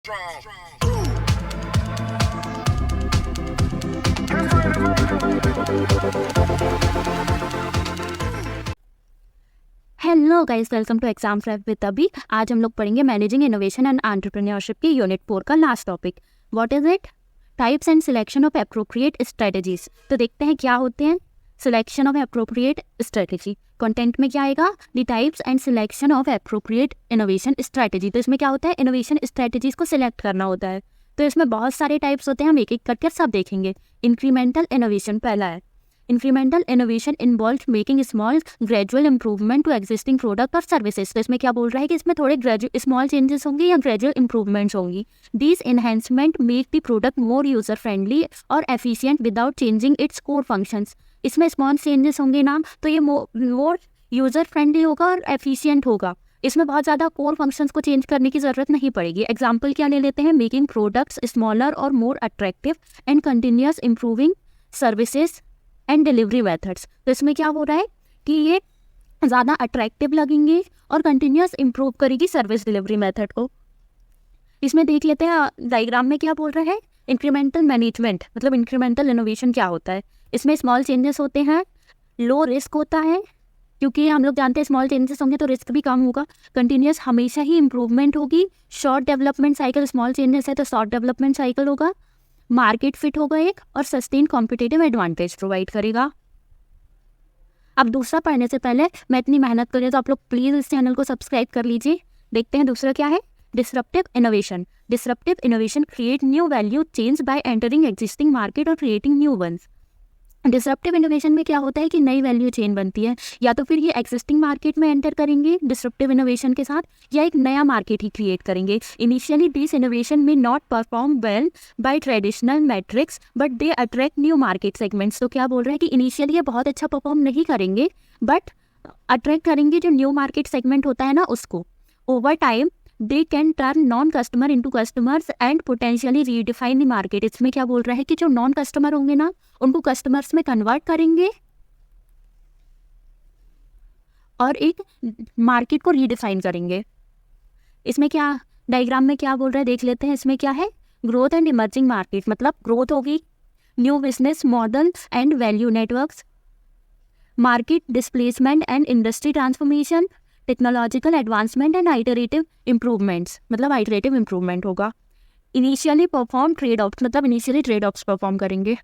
Hello guys, welcome to exam prep with Abhi. आज हम लोग पढ़ेंगे मैनेजिंग इनोवेशन एंड एंटरप्रेन्योरशिप की यूनिट 4 का last topic. What is it? Types and selection of appropriate strategies. तो देखते हैं क्या होते हैं selection of appropriate strategy. Content में क्या आएगा? The types and selection of appropriate innovation strategy. तो इसमें क्या होता है? इनोवेशन स्ट्रेटजीज को सिलेक्ट करना होता है। तो इसमें बहुत सारे टाइप्स होते हैं, हम एक एक करके सब देखेंगे। इंक्रीमेंटल इनोवेशन पहला है। Incremental innovation involve making small gradual improvement to existing product और सर्विसेज। तो इसमें क्या बोल रहा है कि इसमें थोड़े स्मॉल चेंजेस होंगी या ग्रेजुअल इंप्रूवमेंट्स होंगी। These enhancement make the product more user friendly और efficient without changing its core functions. इसमें स्मॉल चेंजेस होंगे ना, तो ये मोर यूजर फ्रेंडली होगा और एफिशिएंट होगा। इसमें बहुत ज़्यादा कोर फंक्शंस को चेंज करने की ज़रूरत नहीं पड़ेगी। एग्जाम्पल क्या ले लेते हैं? मेकिंग प्रोडक्ट्स स्मॉलर और more attractive and continuous improving services and delivery methods. तो इसमें क्या हो रहा है कि ये ज़्यादा अट्रैक्टिव लगेंगे और कंटिन्यूअस इंप्रूव करेगी सर्विस डिलीवरी मेथड को। इसमें देख लेते हैं डायग्राम में क्या बोल रहा है। इंक्रीमेंटल मैनेजमेंट मतलब इंक्रीमेंटल इनोवेशन क्या होता है? इसमें स्मॉल चेंजेस होते हैं, लो रिस्क होता है, क्योंकि हम लोग जानते हैं स्मॉल चेंजेस होंगे तो रिस्क भी कम होगा। कंटिन्यूअस हमेशा ही इंप्रूवमेंट होगी। Short development cycle, small changes है तो शॉर्ट डेवलपमेंट साइकिल होगा। मार्केट फिट होगा एक, और सस्टेन कॉम्पिटिटिव एडवांटेज प्रोवाइड करेगा। अब दूसरा पढ़ने से पहले मैं इतनी मेहनत कर रही हूँ तो आप लोग प्लीज़ इस चैनल को सब्सक्राइब कर लीजिए। देखते हैं दूसरा क्या है। Disruptive innovation. Disruptive innovation create new value change by entering existing market और creating new ones. Disruptive innovation में क्या होता है कि नई वैल्यू चेन बनती है, या तो फिर ये एग्जिस्टिंग मार्केट में एंटर करेंगे डिसरप्टिव इनोवेशन के साथ, या एक नया मार्केट ही क्रिएट करेंगे। Initially this innovation may not perform well by traditional metrics but they attract new market segments. तो क्या बोल रहे हैं कि इनिशियली ये बहुत अच्छा परफॉर्म नहीं करेंगे बट अट्रैक्ट करेंगे जो न्यू मार्केट सेगमेंट होता है ना उसको। Over time they can turn non customer into customers and potentially redefine the market. इसमें क्या बोल रहा है कि जो नॉन कस्टमर होंगे ना उनको कस्टमर्स में कन्वर्ट करेंगे और एक मार्केट को रीडिफाइन करेंगे। इसमें क्या डायग्राम में क्या बोल रहा है देख लेते हैं। इसमें क्या है? ग्रोथ एंड इमर्जिंग मार्केट मतलब ग्रोथ होगी, new business model and value networks, market displacement and industry transformation, technological advancement and iterative improvements मतलब आइटरेटिव इंप्रूवमेंट होगा। इनिशियली परफॉर्म ट्रेड ऑफ्स मतलब इनिशियली ट्रेड ऑफ्स परफॉर्म करेंगे।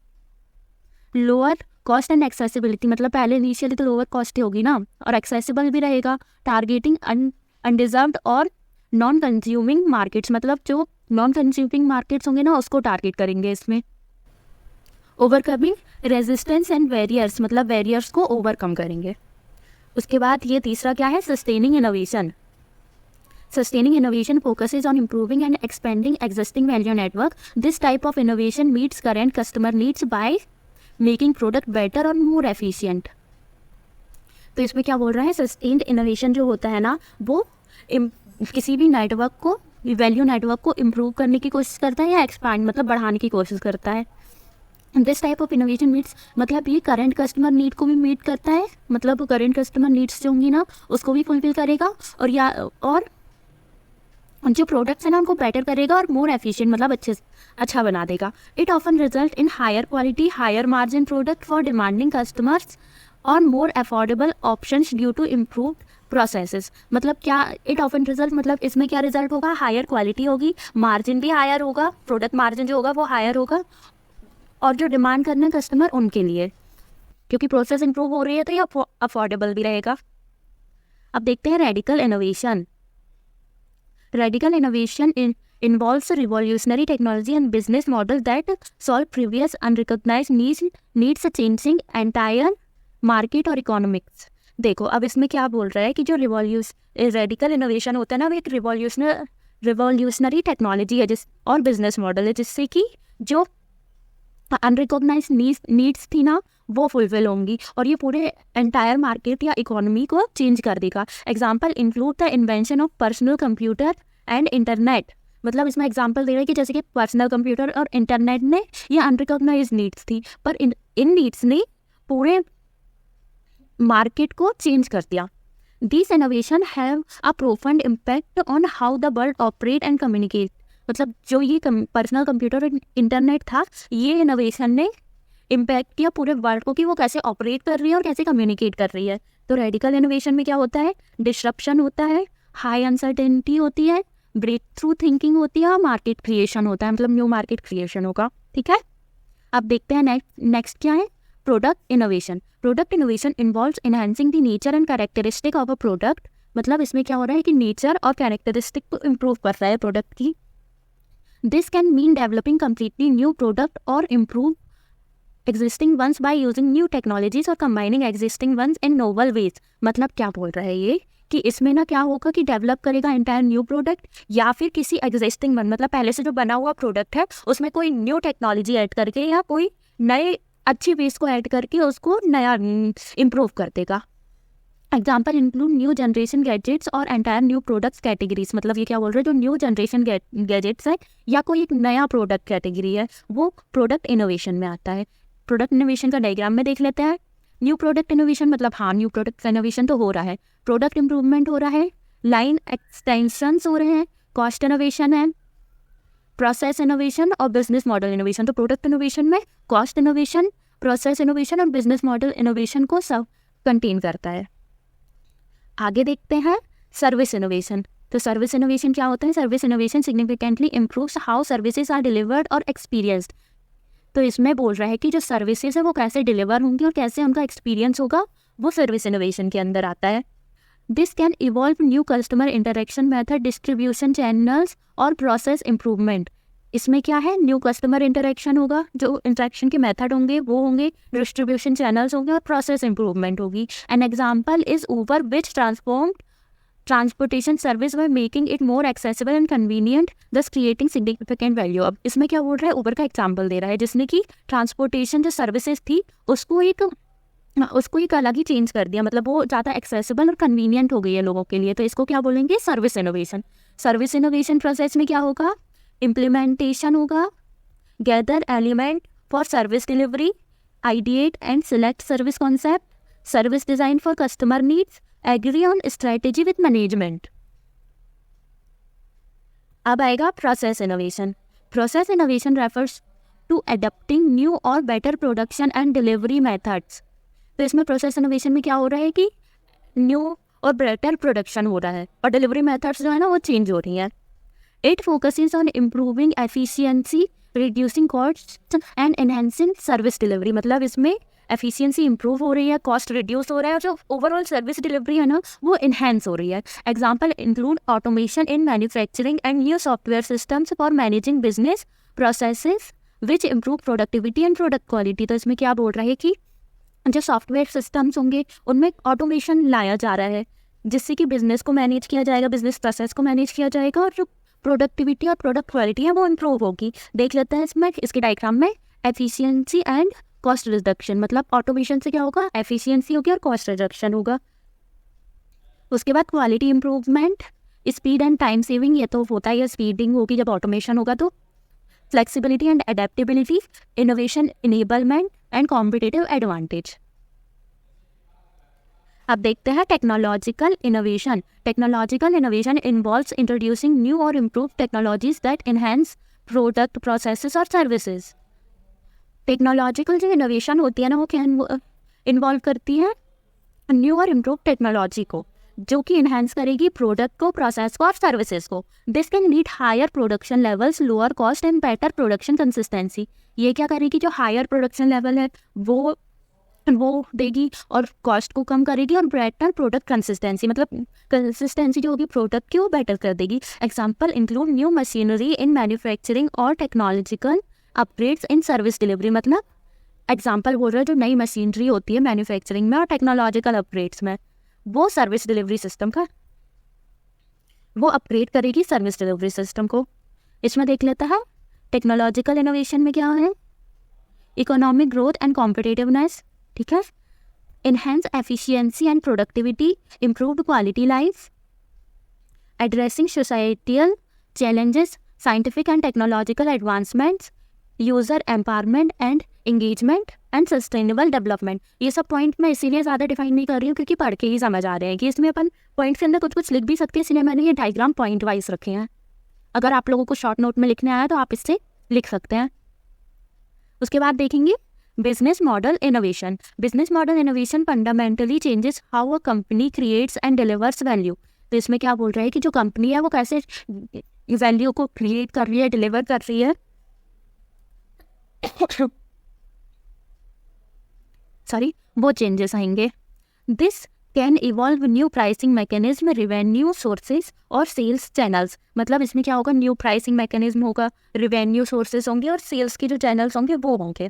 Lower cost and accessibility मतलब पहले initially तो lower cost ही होगी ना, और एक्सेसिबल भी रहेगा। टारगेटिंग अनडिजर्व्ड और नॉन कंज्यूमिंग मार्केट्स मतलब जो नॉन कंज्यूमिंग मार्केट्स होंगे ना उसको टारगेट करेंगे इसमें। ओवरकमिंग रेजिस्टेंस एंड बैरियर्स मतलब बैरियर्स को ओवरकम करेंगे। उसके बाद ये तीसरा क्या है? Sustaining innovation. Sustaining innovation focuses on improving and expanding existing value network. This type of innovation meets current customer needs by making product better और more efficient. तो इसमें क्या बोल रहा है? Sustained innovation जो होता है ना वो किसी भी नेटवर्क को वैल्यू नेटवर्क को इम्प्रूव करने की कोशिश करता है या एक्सपांड मतलब बढ़ाने की कोशिश करता है। This type of innovation meets मतलब ये करंट कस्टमर नीड को भी मीट करता है, मतलब करंट कस्टमर नीड्स जो होंगी ना उसको भी फुलफिल करेगा और जो प्रोडक्ट्स हैं ना उनको बेटर करेगा और मोर एफिशिएंट मतलब अच्छा बना देगा। It often result in higher quality higher margin product for demanding customers और more affordable options due to improve processes. मतलब क्या? इट ऑफन रिजल्ट मतलब इसमें क्या रिजल्ट होगा? हायर क्वालिटी होगी, मार्जिन भी हायर होगा, प्रोडक्ट मार्जिन जो होगा वो हायर होगा, और जो डिमांड करने कस्टमर उनके लिए, क्योंकि प्रोसेस इंप्रूव हो रही है तो ये अफोर्डेबल भी रहेगा। अब देखते हैं radical innovation. Radical innovation involves a revolutionary technology and business model that solve previous unrecognized needs a changing entire market और economics। देखो अब इसमें क्या बोल रहा है कि जो रेडिकल इनोवेशन होता है ना वो एक रिवॉल्यूशनरी टेक्नोलॉजी है और बिजनेस मॉडल है जिससे कि जो अनरिकॉग्नाइज नीड्स थी ना वो फुलफिल होंगी और ये पूरे एंटायर मार्केट या इकोनॉमी को चेंज कर देगा। Example include the invention of personal computer and internet. मतलब इसमें एग्जांपल दे रहा है कि जैसे कि पर्सनल कंप्यूटर और इंटरनेट ने ये अनरिकॉग्नाइज नीड्स थी पर इन नीड्स ने पूरे मार्केट को चेंज कर दिया। These innovations have a profound impact on how the world operate and communicate. मतलब जो ये पर्सनल कंप्यूटर और इंटरनेट था, ये इनोवेशन ने इम्पैक्ट किया पूरे वर्ल्ड को कि वो कैसे ऑपरेट कर रही है और कैसे कम्युनिकेट कर रही है। तो रेडिकल इनोवेशन में क्या होता है, डिस्रप्शन होता है, हाई अनसर्टेनिटी होती है, ब्रेक थ्रू थिंकिंग होती है और मार्केट क्रिएशन होता है, मतलब न्यू मार्केट क्रिएशन होगा। ठीक है, अब देखते हैं नेक्स्ट क्या है, product innovation. Product innovation involves enhancing the nature and characteristic of a product. मतलब इसमें क्या हो रहा है कि नेचर और कैरेक्टरिस्टिक को इम्प्रूव कर रहा है प्रोडक्ट की। This can mean developing completely new product और improve existing ones by using new technologies और combining existing ones in novel ways। मतलब क्या बोल रहा है ये कि इसमें ना क्या होगा कि डेवलप करेगा एंटायर न्यू प्रोडक्ट या फिर किसी एग्जिस्टिंग वन, मतलब पहले से जो बना हुआ प्रोडक्ट है उसमें कोई न्यू टेक्नोलॉजी ऐड करके या कोई नए अच्छी वेज को ऐड करके उसको नया इम्प्रूव कर देगा। Example include new generation gadgets और एंटायर न्यू प्रोडक्ट्स कैटेगरीज। मतलब ये क्या बोल रहे हैं, जो न्यू जनरेशन गैजेट्स है या कोई एक नया प्रोडक्ट कैटेगरी है वो प्रोडक्ट इनोवेशन में आता है। प्रोडक्ट इनोवेशन का डायग्राम में देख लेते हैं। न्यू प्रोडक्ट इनोवेशन मतलब हाँ न्यू प्रोडक्ट इनोवेशन तो हो रहा है, प्रोडक्ट इंप्रूवमेंट हो रहा है, लाइन एक्सटेंशंस हो रहे हैं, कॉस्ट इनोवेशन है, प्रोसेस इनोवेशन और बिजनेस मॉडल इनोवेशन। तो प्रोडक्ट इनोवेशन में कॉस्ट इनोवेशन, प्रोसेस इनोवेशन और बिजनेस मॉडल इनोवेशन को सब कंटेन करता है। आगे देखते हैं सर्विस इनोवेशन। तो सर्विस इनोवेशन क्या होता है, service innovation significantly improves how services are delivered और एक्सपीरियंस्ड। तो इसमें बोल रहा है कि जो सर्विसेज है वो कैसे डिलीवर होंगी और कैसे उनका एक्सपीरियंस होगा, वो सर्विस इनोवेशन के अंदर आता है। This can evolve new customer interaction method, distribution channels और प्रोसेस इंप्रूवमेंट। इसमें क्या है, न्यू कस्टमर इंटरेक्शन होगा, जो इंटरेक्शन के मेथड होंगे वो होंगे, डिस्ट्रीब्यूशन चैनल्स होंगे और प्रोसेस इंप्रूवमेंट होगी। An example is Uber which transformed transportation service by making it more accessible and convenient, दस क्रिएटिंग सिग्निफिकेंट वैल्यू। अब इसमें क्या बोल रहा है, ऊबर का एग्जांपल दे रहा है जिसने कि ट्रांसपोर्टेशन जो सर्विसेज थी उसको एक अलग ही चेंज कर दिया, मतलब वो ज़्यादा एक्सेसिबल और कन्वीनियंट हो गई है लोगों के लिए। तो इसको क्या बोलेंगे, service innovation. Service innovation process में क्या होगा, इम्प्लीमेंटेशन होगा, gather element for service delivery, ideate and select service concept, service design for customer needs, agree on strategy with management. अब आएगा process innovation. Process innovation refers to adapting new और better production and delivery methods. तो इसमें process innovation में क्या हो रहा है कि न्यू और बेटर प्रोडक्शन हो रहा है और डिलीवरी मेथड्स जो है ना वो चेंज हो रही हैं। It focuses on improving efficiency, reducing cost and enhancing service delivery. मतलब इसमें एफिशिएंसी इंप्रूव हो रही है, कॉस्ट रिड्यूस हो रहा है और जो ओवरऑल सर्विस डिलीवरी है ना वो इन्हेंस हो रही है। Example include automation in manufacturing and new software systems for managing business processes which improve productivity and product quality. तो इसमें क्या बोल रहा है कि जो सॉफ्टवेयर सिस्टम्स होंगे उनमें ऑटोमेशन लाया जा रहा है जिससे कि बिजनेस को मैनेज किया जाएगा, बिजनेस प्रोसेस को मैनेज किया जाएगा और जो प्रोडक्टिविटी और प्रोडक्ट क्वालिटी है वो इम्प्रूव होगी। देख लेते हैं इसमें इसके डायग्राम में, एफिशिएंसी एंड कॉस्ट रिडक्शन। मतलब ऑटोमेशन से क्या होगा, एफिशिएंसी होगी और कॉस्ट रिडक्शन होगा। उसके बाद quality improvement, speed and time saving, ये तो होता ही है, स्पीडिंग होगी जब ऑटोमेशन होगा। तो flexibility and adaptability, innovation enablement and competitive advantage. अब देखते हैं technological innovation. Technological innovation involves introducing new और improve technologies that enhance product processes और सर्विसेज। टेक्नोलॉजिकल जो इनोवेशन होती है ना वो क्या इन्वॉल्व करती है, न्यू और इम्प्रूव टेक्नोलॉजी को जो कि इन्हांस करेगी प्रोडक्ट को, प्रोसेस को और सर्विसेज को। This can lead hire production levels, lower cost and better production consistency. ये क्या करेगी, जो हायर प्रोडक्शन लेवल है वो देगी और कॉस्ट को कम करेगी और बेटर प्रोडक्ट कंसिस्टेंसी, मतलब कंसिस्टेंसी जो होगी प्रोडक्ट की वो बेटर कर देगी। Example include new machinery in manufacturing और technological upgrades in service delivery. मतलब एग्जाम्पल बोल रहे हैं जो नई मशीनरी होती है मैन्युफैक्चरिंग में और टेक्नोलॉजिकल अपग्रेड्स में, वो सर्विस डिलीवरी सिस्टम का वो अपग्रेड करेगी सर्विस डिलीवरी सिस्टम को। इसमें देख लेता है टेक्नोलॉजिकल इनोवेशन में क्या है, इकोनॉमिक ग्रोथ एंड कॉम्पिटिटिवनेस, ठीक है, enhance efficiency and productivity, improved quality life, addressing societal challenges, scientific and technological advancements, user empowerment and engagement and sustainable development. ये सब पॉइंट मैं इसीलिए ज़्यादा डिफाइन नहीं कर रही हूँ क्योंकि पढ़ के ही समझ आ रहे हैं कि इसमें अपन पॉइंट के अंदर कुछ कुछ लिख भी सकते हैं, इसलिए मैंने ये डायग्राम पॉइंट वाइज रखे हैं। अगर आप लोगों को शॉर्ट नोट में लिखने आया तो आप इससे लिख सकते हैं। उसके बाद देखेंगे business model innovation. Business model innovation fundamentally changes how a company creates and delivers value. तो इसमें क्या बोल रहा है कि जो कंपनी है वो कैसे वैल्यू को क्रिएट कर रही है, डिलीवर कर रही है वो चेंजेस आएंगे। This can evolve new pricing mechanism, revenue sources और सेल्स चैनल्स। मतलब इसमें क्या होगा, न्यू प्राइसिंग मैकेनिज्म होगा, रेवेन्यू सोर्सेज होंगे और सेल्स के जो चैनल्स होंगे वो होंगे।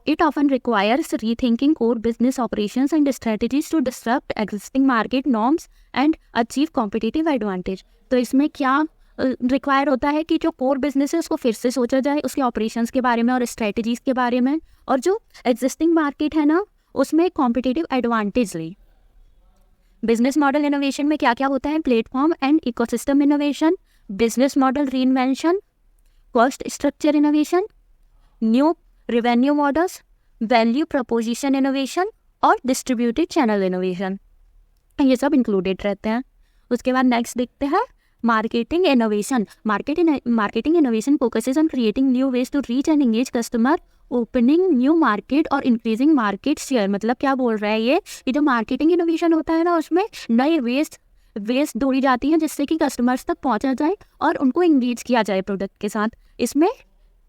It often requires rethinking core business operations and strategies to disrupt existing market norms and achieve competitive advantage। तो इसमें क्या रिक्वायर होता है कि जो कोर बिजनेस है उसको फिर से सोचा जाए, उसके ऑपरेशंस के बारे में और स्ट्रेटजीज के बारे में, और जो एग्जिस्टिंग मार्केट है ना उसमें कॉम्पिटिटिव एडवांटेज ले। बिजनेस मॉडल इनोवेशन में क्या क्या होता है, platform and ecosystem innovation, business model reinvention, cost structure innovation, new revenue models, value preposition innovation और डिस्ट्रीब्यूटेड चैनल इनोवेशन, ये सब इंक्लूडेड रहते हैं। उसके बाद नेक्स्ट देखते हैं marketing innovation. Marketing innovation focuses on creating new ways to reach and engage customer, opening new market और इंक्रीजिंग मार्केट शेयर। मतलब क्या बोल रहा है ये जो मार्केटिंग इनोवेशन होता है ना उसमें नए वेज ढूंढी जाती हैं जिससे कि कस्टमर्स तक पहुंचा जाए और उनको इंगेज किया जाए प्रोडक्ट के साथ। इसमें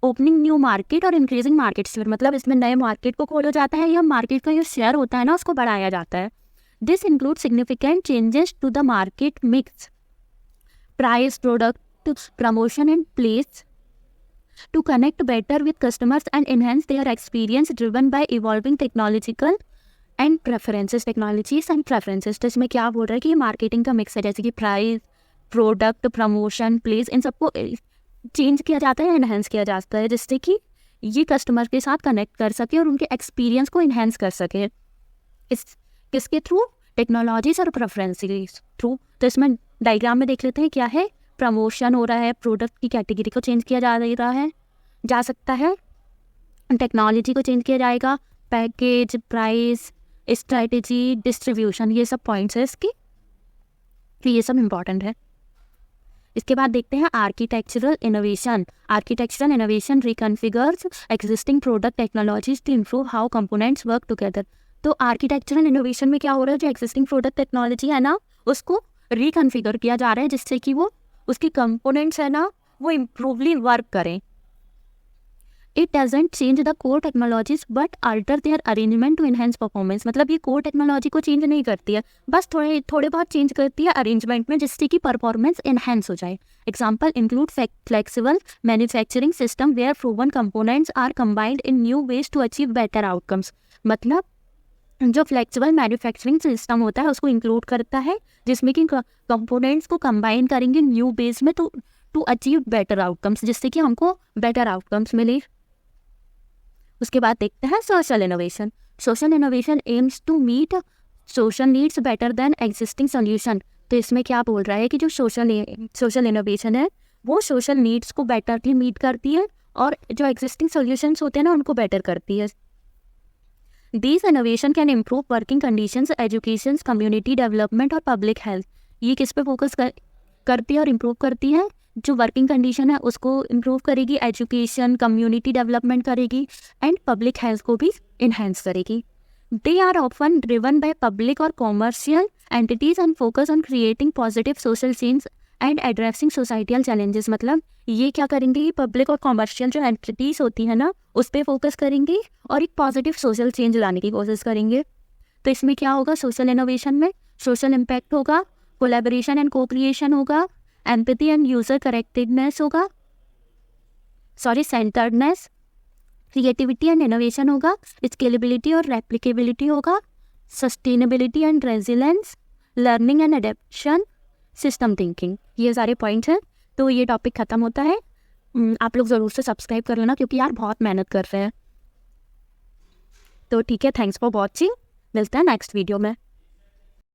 ओपनिंग न्यू मार्केट और इंक्रीजिंग मार्केट शेयर, मतलब इसमें नए मार्केट को खोला जाता है या मार्केट का जो शेयर होता है ना उसको बढ़ाया जाता है। This include significant changes to the market mix, price, product promotion and place to connect better with customers and enhance their experience driven by evolving technological and preferences, technologies and preferences। तो इसमें क्या बोल रहा है कि ये marketing का mix है, जैसे कि प्राइस, प्रोडक्ट, प्रमोशन, प्लेस, इन सबको चेंज किया जाता है, एनहेंस किया जाता है जिससे कि ये कस्टमर के साथ कनेक्ट कर सके और उनके एक्सपीरियंस को इन्हेंस कर सके। किसके थ्रू, टेक्नोलॉजीज और प्रेफरेंसेस थ्रू। तो इसमें डायग्राम में देख लेते हैं क्या है, प्रमोशन हो रहा है, प्रोडक्ट की कैटेगरी को चेंज किया जा सकता है, टेक्नोलॉजी को चेंज किया जाएगा, पैकेज, प्राइस, स्ट्रेटजी, डिस्ट्रीब्यूशन, ये सब पॉइंट्स है इसकी, तो ये सब इम्पॉर्टेंट है। इसके बाद देखते हैं architectural innovation. Architectural innovation reconfigures existing product technologies to improve how components work together. तो आर्किटेक्चरल इनोवेशन में क्या हो रहा है, जो एग्जिस्टिंग प्रोडक्ट टेक्नोलॉजी है ना उसको रिकॉन्फिगर किया जा रहा है जिससे कि वो उसके कंपोनेंट्स है ना वो इम्प्रूवली वर्क करें। It doesn't change the core technologies but alter their arrangement to enhance performance. मतलब ये कोर टेक्नोलॉजी को चेंज नहीं करती है, बस थोड़े बहुत चेंज करती है अरेंजमेंट में जिससे कि परफॉर्मेंस इनहेंस हो जाए। Example include flexible manufacturing system where proven components are combined in new ways to achieve better outcomes. मतलब जो फ्लेक्सिबल मैन्युफैक्चरिंग सिस्टम होता है उसको इंक्लूड करता है जिसमें कि कंपोनेंट्स को कंबाइन करेंगे न्यू बेस में टू अचीव बेटर आउटकम्स, जिससे कि हमको बेटर आउटकम्स मिले। उसके बाद देखते हैं social innovation. Social innovation aims to meet social needs better than existing solution. तो इसमें क्या बोल रहा है कि जो सोशल इनोवेशन है वो सोशल नीड्स को बेटरली मीट करती है और जो एग्जिस्टिंग सोल्यूशंस होते हैं ना उनको बेटर करती है। These innovation can improve working conditions, education, community development और public health। ये किस पे फोकस करती है और इम्प्रूव करती है, जो वर्किंग कंडीशन है उसको इम्प्रूव करेगी, एजुकेशन, कम्युनिटी डेवलपमेंट करेगी एंड पब्लिक हेल्थ को भी इन्हेंस करेगी। They are often driven by public और commercial entities and focus on creating positive social change and addressing societal challenges. मतलब ये क्या करेंगे, ये पब्लिक और कॉमर्शियल जो एंटिटीज होती है ना उस पर फोकस करेंगे और एक पॉजिटिव सोशल चेंज लाने की कोशिश करेंगे। तो इसमें क्या होगा, सोशल इनोवेशन में सोशल इम्पैक्ट होगा, कोलैबोरेशन एंड को क्रिएशन होगा, एम्पैथी एंड यूजर करेक्टेडनेस होगा, सेंटर्डनेस, क्रिएटिविटी एंड इनोवेशन होगा, स्केलेबिलिटी और रेप्लिकेबिलिटी होगा, sustainability and resilience, learning and adaptation, system thinking. ये सारे पॉइंट्स हैं। तो ये टॉपिक ख़त्म होता है। आप लोग ज़रूर से सब्सक्राइब कर लेना क्योंकि यार बहुत मेहनत कर रहे हैं। तो ठीक है, थैंक्स फॉर वॉचिंग, मिलते हैं नेक्स्ट वीडियो में।